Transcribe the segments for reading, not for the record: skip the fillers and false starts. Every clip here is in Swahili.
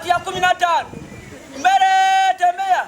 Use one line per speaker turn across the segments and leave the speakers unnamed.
Kamati ya 15. Mbele tembea.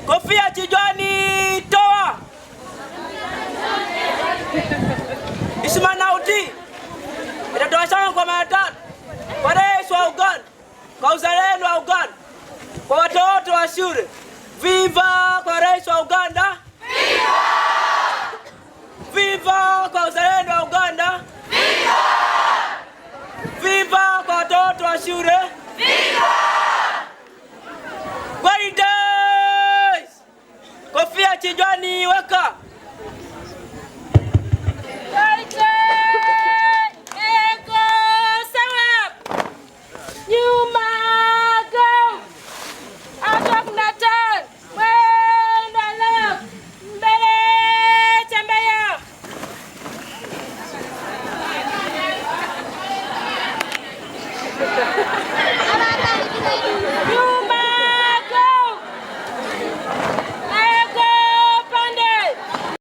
Kofia kichwani toa. Isimanauti itatoa shangwe kwa matatu kwa rais wa Uganda, kwa uzalendo wa Uganda, kwa watoto wa shule. Viva kwa rais wa Uganda! Viva! Viva kwa uzalendo wa Uganda! Viva! Viva kwa watoto wa shule.